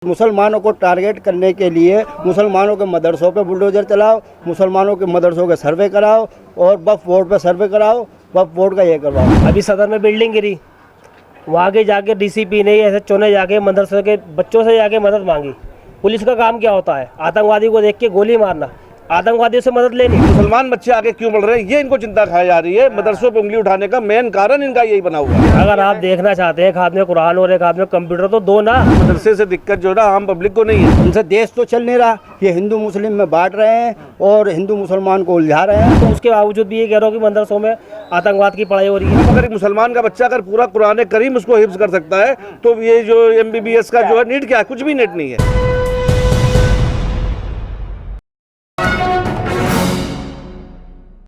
मुसलमानों को टारगेट करने के लिए मुसलमानों के मदरसों पे बुलडोजर चलाओ, मुसलमानों के मदरसों के सर्वे कराओ और वक्फ बोर्ड पे सर्वे कराओ, वक्फ बोर्ड का ये करवाओ। अभी सदर में बिल्डिंग गिरी, वहाँ के जाके डीसीपी ने SHO ने जाके मदरसे के बच्चों से जाके मदद मांगी। पुलिस का काम क्या होता है? आतंकवादी को देख के गोली मारना, आतंकवादियों से मदद लेनी। मुसलमान बच्चे आगे क्यों बढ़ रहे हैं, ये इनको चिंता खाई जा रही है। मदरसों पे उंगली उठाने का मेन कारण इनका यही बना हुआ है। अगर आप देखना चाहते हैं एक हाथ में कुरान और एक हाथ में कंप्यूटर तो दो ना। मदरसे से दिक्कत जो है ना आम पब्लिक को नहीं है। उनसे देश तो चल नहीं रहा, ये हिंदू मुस्लिम में बांट रहे हैं और हिंदू मुसलमान को उलझा रहे हैं। तो उसके बावजूद भी ये कह रहा हूँ कि मदरसों में आतंकवाद की पढ़ाई हो रही है। अगर एक मुसलमान का बच्चा अगर पूरा कुरान करीम उसको हिफ्ज कर सकता है तो ये जो MBBS का जो है नीट क्या है, कुछ भी नीट नहीं है।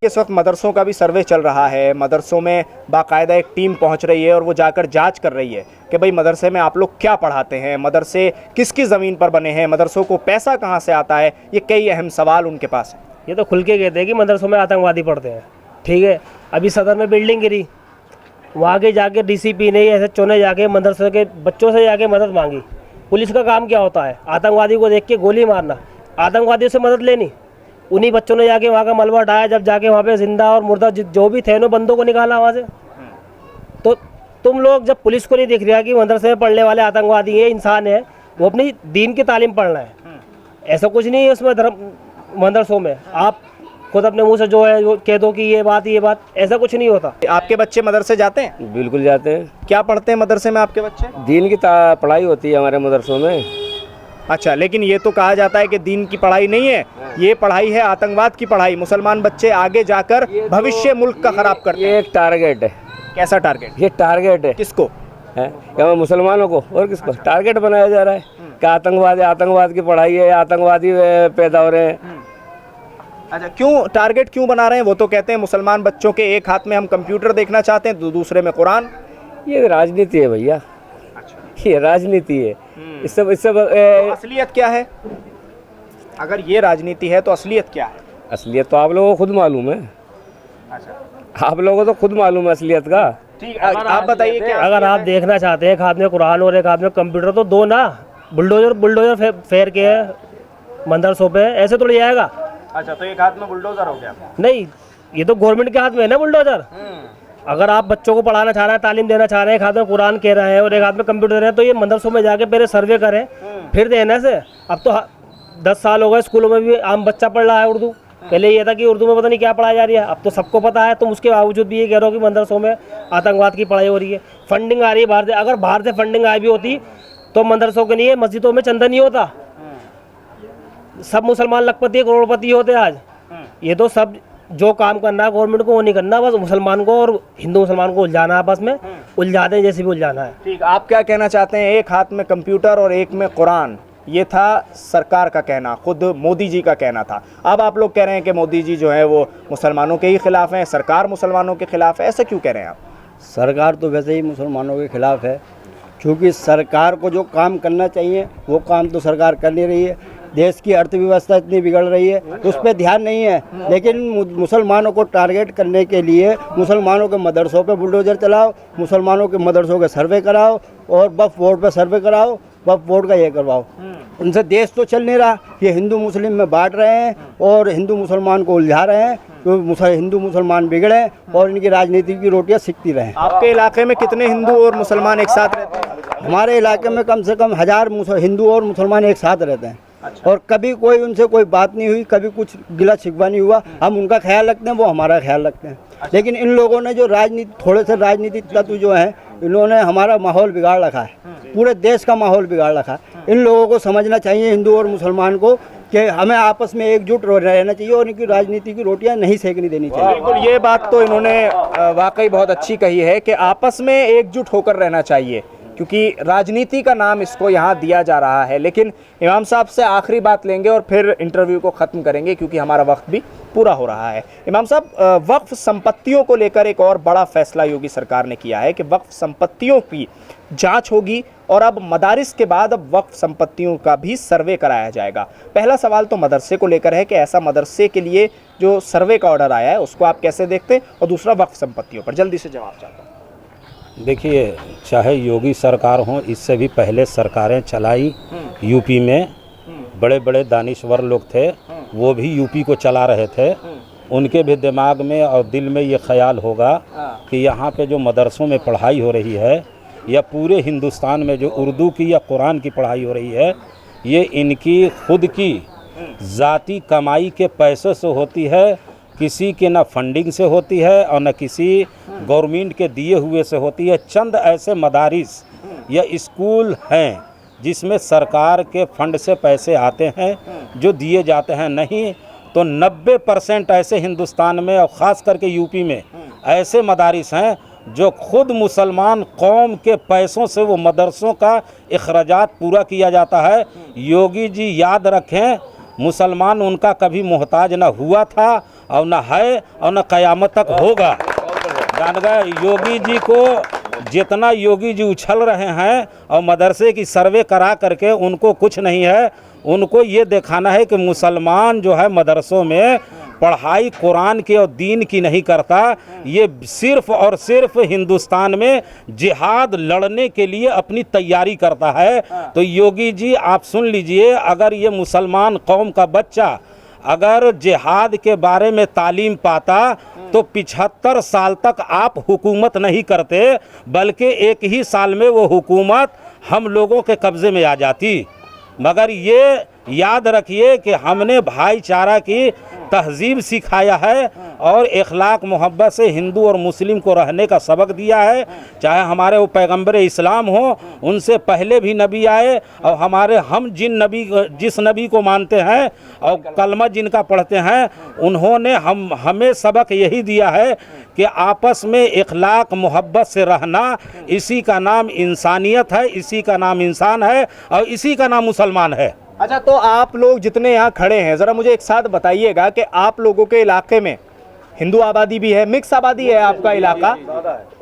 इस वक्त मदरसों का भी सर्वे चल रहा है। मदरसों में बाकायदा एक टीम पहुंच रही है और वो जाकर जांच कर रही है कि भाई मदरसे में आप लोग क्या पढ़ाते हैं, मदरसे किसकी ज़मीन पर बने हैं, मदरसों को पैसा कहां से आता है। ये कई अहम सवाल उनके पास हैं। ये तो खुल के कहते हैं कि मदरसों में आतंकवादी पढ़ते हैं, ठीक है। अभी सदर में बिल्डिंग गिरी, वहाँ के जाके DCP ने SHO ने जाके मदरसे के बच्चों से जाके मदद मांगी। पुलिस का काम क्या होता है? आतंकवादी को देख के गोली मारना, आतंकवादियों से मदद लेनी। उन्हीं बच्चों ने जाके वहाँ का मलबा हटाया, जब जाके वहाँ पे जिंदा और मुर्दा जो भी थे उन बंदों को निकाला वहाँ से। तो तुम लोग जब पुलिस को नहीं दिख रहा कि मदरसे में पढ़ने वाले आतंकवादी हैं, इंसान है, वो अपनी दीन की तालीम पढ़ना है, ऐसा कुछ नहीं है उसमें धर्म। मदरसों में आप खुद अपने मुंह से जो है वो कह दो कि ये बात, ऐसा कुछ नहीं होता। आपके बच्चे मदरसे जाते हैं? बिल्कुल जाते हैं। क्या पढ़ते हैं मदरसे में आपके बच्चे? दीन की पढ़ाई होती है हमारे मदरसों में। अच्छा, लेकिन ये तो कहा जाता है कि दीन की पढ़ाई नहीं है, ये पढ़ाई है आतंकवाद की पढ़ाई। मुसलमान बच्चे आगे जाकर भविष्य मुल्क का खराब करते हैं। ये एक टारगेट है। कैसा टारगेट? ये टारगेट है किसको है? क्या मुसलमानों को और किसको टारगेट बनाया जा रहा है? क्या आतंकवाद की पढ़ाई है, आतंकवादी पैदा हो रहे हैं। अच्छा, क्यों टारगेट क्यों बना रहे हैं? वो तो कहते हैं मुसलमान बच्चों के एक हाथ में हम कंप्यूटर देखना चाहते हैं तो दूसरे में कुरान। ये राजनीति है भैया, ये राजनीति है। इससे तो असलियत क्या है? अगर ये राजनीति है तो असलियत क्या है? असलियत तो आप लोगों को खुद मालूम है। अच्छा, आप लोगों को तो खुद मालूम है असलियत का। ठीक, आप बताइए क्या? अगर आप देखना चाहते हैं एक हाथ में कुरान और एक हाथ में कंप्यूटर तो दो ना। बुलडोजर फेर के मदरसों पे ऐसे तो ले जाएगा। अच्छा, तो एक हाथ में बुलडोजर हो गया? नहीं, ये तो गवर्नमेंट के हाथ में है ना बुलडोजर। अगर आप बच्चों को पढ़ाना चाह रहे हैं, तालीम देना चाह रहे हैं, एक हाथ में कुरान कह रहे हैं और एक हाथ में कंप्यूटर है, तो ये मदरसों में जाके पहले सर्वे करें फिर देने से। अब तो 10 साल हो गए, स्कूलों में भी आम बच्चा पढ़ रहा है उर्दू। पहले ये था कि उर्दू में पता नहीं क्या पढ़ाई जा रही है, अब तो सबको पता है। तुम उसके बावजूद भी ये कह रहे हो कि मदरसों में आतंकवाद की पढ़ाई हो रही है। फंडिंग आ रही है बाहर से। अगर बाहर से फंडिंग आई भी होती तो मदरसों के लिए मस्जिदों में चंदा नहीं होता। सब मुसलमान लखपति करोड़पति होते आज। ये तो सब जो काम करना है गवर्नमेंट को वो नहीं करना, बस मुसलमान को और हिंदू मुसलमान को उलझाना आपस में, उलझा दें जैसे भी उलझाना है। ठीक, आप क्या कहना चाहते हैं? एक हाथ में कंप्यूटर और एक में कुरान, ये था सरकार का कहना, खुद मोदी जी का कहना था। अब आप लोग कह रहे हैं कि मोदी जी जो है वो मुसलमानों के ही खिलाफ हैं, सरकार मुसलमानों के खिलाफ है, ऐसा क्यों कह रहे हैं आप? सरकार तो वैसे ही मुसलमानों के खिलाफ है, क्योंकि सरकार को जो काम करना चाहिए वो काम तो सरकार कर नहीं रही है। देश की अर्थव्यवस्था इतनी बिगड़ रही है, उस पर ध्यान नहीं है। लेकिन मुसलमानों को टारगेट करने के लिए मुसलमानों के मदरसों पे बुलडोजर चलाओ, मुसलमानों के मदरसों के सर्वे कराओ और वक्फ बोर्ड पे सर्वे कराओ, वक्फ बोर्ड का ये करवाओ। उनसे देश तो चल नहीं रहा, ये हिंदू मुस्लिम में बांट रहे हैं और हिंदू मुसलमान को उलझा रहे हैं। तो हिंदू मुसलमान बिगड़े और इनकी राजनीति की रोटियां सिकती रहें। आपके इलाके में कितने हिंदू और मुसलमान एक साथ रहते हैं? हमारे इलाके में कम से कम 1000 हिंदू और मुसलमान एक साथ रहते हैं। अच्छा। और कभी कोई उनसे कोई बात नहीं हुई, कभी कुछ गिला शिकवा नहीं हुआ। हम उनका ख्याल रखते हैं, वो हमारा ख्याल रखते हैं। अच्छा। लेकिन इन लोगों ने जो राजनीति, थोड़े से राजनीतिक तत्व जो हैं, इन्होंने हमारा माहौल बिगाड़ रखा है, पूरे देश का माहौल बिगाड़ रखा है। इन लोगों को समझना चाहिए, हिंदू और मुसलमान को, कि हमें आपस में एकजुट रहना चाहिए और इनकी राजनीति की रोटियां नहीं सेकनी देनी चाहिए। बिल्कुल, ये बात तो इन्होंने वाकई बहुत अच्छी कही है कि आपस में एकजुट होकर रहना चाहिए, क्योंकि राजनीति का नाम इसको यहाँ दिया जा रहा है। लेकिन इमाम साहब से आखिरी बात लेंगे और फिर इंटरव्यू को ख़त्म करेंगे, क्योंकि हमारा वक्त भी पूरा हो रहा है। इमाम साहब, वक्फ संपत्तियों को लेकर एक और बड़ा फैसला योगी सरकार ने किया है कि वक्फ संपत्तियों की जांच होगी और अब मदारिस के बाद अब वक्फ संपत्तियों का भी सर्वे कराया जाएगा। पहला सवाल तो मदरसे को लेकर है कि ऐसा मदरसे के लिए जो सर्वे का ऑर्डर आया है उसको आप कैसे देखते हैं, और दूसरा वक्फ संपत्तियों पर जल्दी से जवाब चाहता हूँ। देखिए, चाहे योगी सरकार हो, इससे भी पहले सरकारें चलाई यूपी में, बड़े बड़े दानिश्वर लोग थे, वो भी यूपी को चला रहे थे। उनके भी दिमाग में और दिल में ये ख्याल होगा कि यहाँ पे जो मदरसों में पढ़ाई हो रही है या पूरे हिंदुस्तान में जो उर्दू की या कुरान की पढ़ाई हो रही है, ये इनकी खुद की ज़ाती कमाई के पैसों से होती है, किसी के ना फंडिंग से होती है और न किसी गवर्नमेंट के दिए हुए से होती है। चंद ऐसे मदारिस या स्कूल हैं जिसमें सरकार के फंड से पैसे आते हैं जो दिए जाते हैं, नहीं तो 90% ऐसे हिंदुस्तान में और ख़ास करके यूपी में ऐसे मदारिस हैं जो खुद मुसलमान कौम के पैसों से वो मदरसों का अखराजात पूरा किया जाता है। योगी जी याद रखें, मुसलमान उनका कभी मोहताज न हुआ था और न है और न क़यामत तक होगा। जान गए, योगी जी को जितना योगी जी उछल रहे हैं और मदरसे की सर्वे करा करके उनको कुछ नहीं है। उनको ये दिखाना है कि मुसलमान जो है मदरसों में पढ़ाई कुरान की और दीन की नहीं करता, ये सिर्फ़ और सिर्फ हिंदुस्तान में जिहाद लड़ने के लिए अपनी तैयारी करता है। तो योगी जी आप सुन लीजिए, अगर ये मुसलमान कौम का बच्चा अगर जिहाद के बारे में तालीम पाता तो 75 साल तक आप हुकूमत नहीं करते, बल्कि एक ही साल में वो हुकूमत हम लोगों के कब्ज़े में आ जाती। मगर ये याद रखिए कि हमने भाईचारा की तहजीब सिखाया है और इखलाक मोहब्बत से हिंदू और मुस्लिम को रहने का सबक दिया है। चाहे हमारे वो पैगंबर इस्लाम हो, उनसे पहले भी नबी आए और हम जिस नबी को मानते हैं और कलमा जिनका पढ़ते हैं, उन्होंने हमें सबक यही दिया है कि आपस में इखलाक मोहब्बत से रहना, इसी का नाम इंसानियत है, इसी का नाम इंसान है और इसी का नाम मुसलमान है। अच्छा, तो आप लोग जितने यहाँ खड़े हैं, ज़रा मुझे एक साथ बताइएगा कि आप लोगों के इलाके में हिंदू आबादी भी है, मिक्स आबादी है आपका इलाका,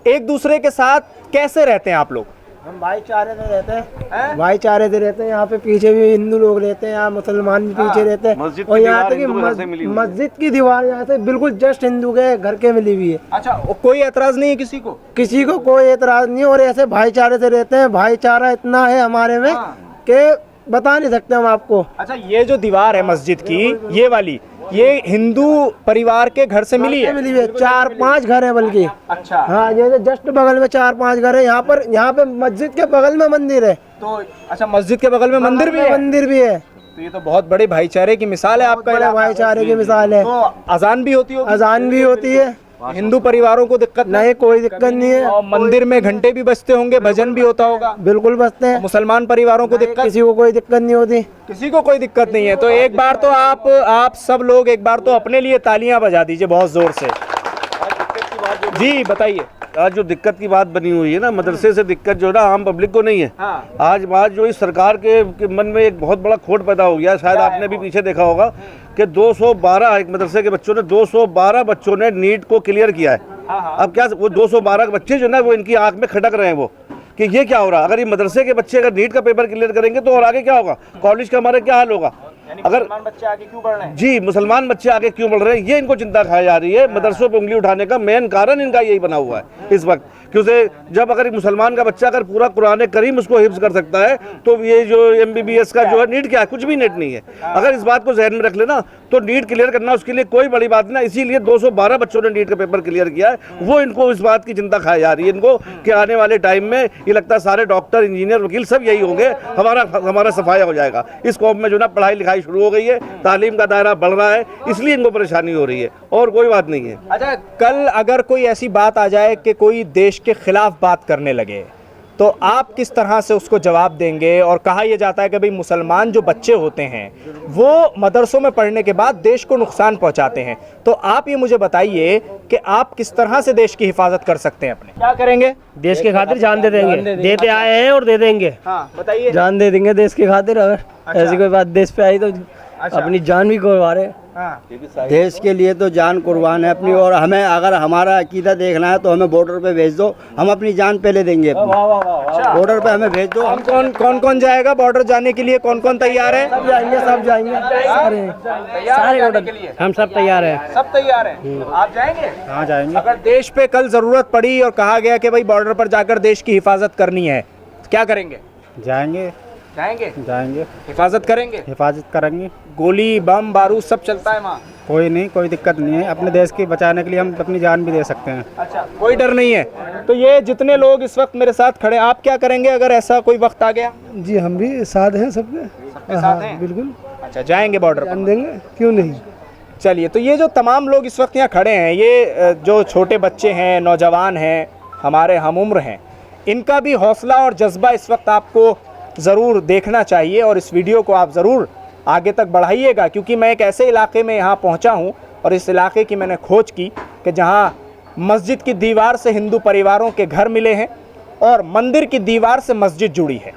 एक दूसरे के साथ कैसे रहते हैं आप लोग? हम भाईचारे से रहते हैं, भाईचारे से रहते हैं। यहाँ पे पीछे भी हिंदू लोग रहते हैं, यहाँ मुसलमान भी पीछे रहते हैं। और यहाँ तक कि मस्जिद की दीवार यहाँ से बिल्कुल जस्ट हिंदू के घर के मिली हुई है। अच्छा, कोई एतराज़ नहीं है किसी को? किसी को कोई एतराज़ नहीं है और ऐसे भाईचारे से रहते हैं। भाईचारा इतना है हमारे में कि बता नहीं सकते हम आपको। अच्छा, ये जो दीवार है मस्जिद की, ये वाली, ये हिंदू परिवार के घर से मिली है? मिली हुई है, 4-5 घर है बल्कि। अच्छा, हाँ, जैसे जस्ट बगल में 4-5 घर है। यहाँ पे मस्जिद के बगल में मंदिर है। तो अच्छा, मस्जिद के बगल में मंदिर भी है? मंदिर भी है। तो ये तो बहुत बड़े भाईचारे की मिसाल है आपका इलाका। भाईचारे की मिसाल है। तो अजान भी होती होगी? अजान भी होती है। हिंदू परिवारों को दिक्कत नहीं, कोई दिक्कत नहीं है। और मंदिर में घंटे भी बजते होंगे, भजन भी होता होगा? बिल्कुल बजते हैं। मुसलमान परिवारों को दिक्कत? किसी को कोई दिक्कत नहीं होती। किसी को कोई दिक्कत नहीं है। तो एक बार तो आप सब लोग एक बार तो अपने लिए तालियां बजा दीजिए बहुत जोर से। जी बताइए। आज जो दिक्कत की बात बनी हुई है ना, मदरसे से दिक्कत जो है ना आम पब्लिक को नहीं है। हाँ। आज जो इस सरकार के मन में एक बहुत बड़ा खोट पैदा हो गया, शायद आपने भी पीछे देखा होगा कि 212 एक मदरसे के बच्चों ने 212 बच्चों ने नीट को क्लियर किया है। अब क्या वो 212 के बच्चे जो ना वो इनकी आंख में खटक रहे हैं वो कि ये क्या हो रहा है। अगर ये मदरसे के बच्चे अगर नीट का पेपर क्लियर करेंगे तो और आगे क्या होगा, कॉलेज का हमारे क्या हाल होगा। अगर बच्चे आगे क्यों बढ़ रहे हैं? जी, मुसलमान बच्चे आगे क्यों बढ़ रहे हैं, ये इनको चिंता खाई जा रही है। मदरसों पर उंगली उठाने का मेन कारण इनका यही बना हुआ है इस वक्त। क्योंकि जब अगर एक मुसलमान का बच्चा अगर पूरा कुरान करीम उसको हिफ्ज कर सकता है तो ये जो MBBS का जो है नीट क्या है, कुछ भी नीट नहीं है। अगर इस बात को जहन में रख लेना तो नीट क्लियर करना उसके लिए कोई बड़ी बात नहीं। इसीलिए 212 बच्चों ने नीट का पेपर क्लियर किया है। वो इनको इस बात की चिंता खाई जा रही है इनको कि आने वाले टाइम में ये लगता है सारे डॉक्टर, इंजीनियर, वकील सब यही होंगे, हमारा सफाया हो जाएगा। इस कौम में जो ना पढ़ाई लिखाई शुरू हो गई है, तालीम का दायरा बढ़ रहा है, इसलिए इनको परेशानी हो रही है और कोई बात नहीं है। अच्छा, कल अगर कोई ऐसी बात आ जाए कि कोई देश के खिलाफ बात करने लगे तो आप किस तरह से उसको जवाब देंगे? और कहा यह जाता है कि भाई मुसलमान जो बच्चे होते हैं वो मदरसों में पढ़ने के बाद देश को नुकसान पहुंचाते हैं। तो आप ये मुझे बताइए कि आप किस तरह से देश की हिफाजत कर सकते हैं? अपने क्या करेंगे? देश के खातिर जान दे देंगे, देते आए हैं और दे देंगे। हाँ बताइए। जान दे देंगे देश की खातिर। अगर ऐसी कोई बात देश पे आई तो अपनी जान भी कुर्बान है। हाँ। देश के लिए तो जान कुर्बान है अपनी, और हमें अगर हमारा अकीदा देखना है तो हमें बॉर्डर पे भेज दो, हम अपनी जान पहले देंगे अपनी। बॉर्डर पे हमें भेज दो। हम कौन कौन जाएगा बॉर्डर जाने के लिए, कौन कौन तैयार है? सब जाएंगे सारे ऑर्डर के लिए हम सब तैयार हैं। सब तैयार हैं। आप जाएंगे? हाँ जाएंगे। अगर देश पे कल जरूरत पड़ी और कहा गया कि भाई बॉर्डर पर जाकर देश की हिफाजत करनी है, क्या करेंगे? जाएंगे जाएंगे, जाएंगे, हिफाजत करेंगे। हिफाजत करेंगे। गोली बम बारूद सब चलता है वहाँ? कोई नहीं, कोई दिक्कत नहीं है। अपने देश की बचाने के लिए हम अपनी जान भी दे सकते हैं। अच्छा, कोई डर नहीं है। तो ये जितने लोग इस वक्त मेरे साथ खड़े, आप क्या करेंगे अगर ऐसा कोई वक्त आ गया? जी हम भी साथ हैं सबके। सबके साथ हैं? बिल्कुल अच्छा, जाएंगे बॉर्डर पर? देंगे, क्यों नहीं। चलिए, तो ये जो तमाम लोग इस वक्त यहाँ खड़े हैं, ये जो छोटे बच्चे हैं, नौजवान हैं, हमारे हमउम्र हैं, इनका भी हौसला और जज्बा इस वक्त आपको ज़रूर देखना चाहिए और इस वीडियो को आप ज़रूर आगे तक बढ़ाइएगा, क्योंकि मैं एक ऐसे इलाके में यहाँ पहुँचा हूँ और इस इलाके की मैंने खोज की कि जहाँ मस्जिद की दीवार से हिंदू परिवारों के घर मिले हैं और मंदिर की दीवार से मस्जिद जुड़ी है।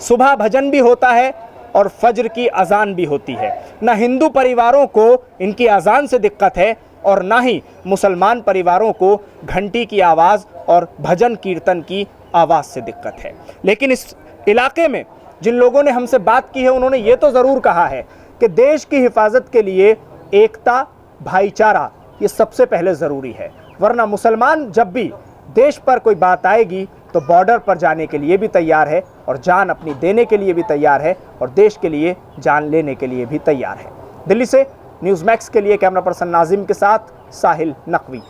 सुबह भजन भी होता है और फज्र की अजान भी होती है। ना हिंदू परिवारों को इनकी अजान से दिक्कत है और ना ही मुसलमान परिवारों को घंटी की आवाज़ और भजन कीर्तन की आवाज़ से दिक्कत है। लेकिन इस इलाके में जिन लोगों ने हमसे बात की है, उन्होंने ये तो ज़रूर कहा है कि देश की हिफाजत के लिए एकता, भाईचारा ये सबसे पहले ज़रूरी है, वरना मुसलमान जब भी देश पर कोई बात आएगी तो बॉर्डर पर जाने के लिए भी तैयार है और जान अपनी देने के लिए भी तैयार है और देश के लिए जान लेने के लिए भी तैयार है। दिल्ली से न्यूज़ मैक्स के लिए कैमरा पर्सन नाजिम के साथ साहिल नकवी।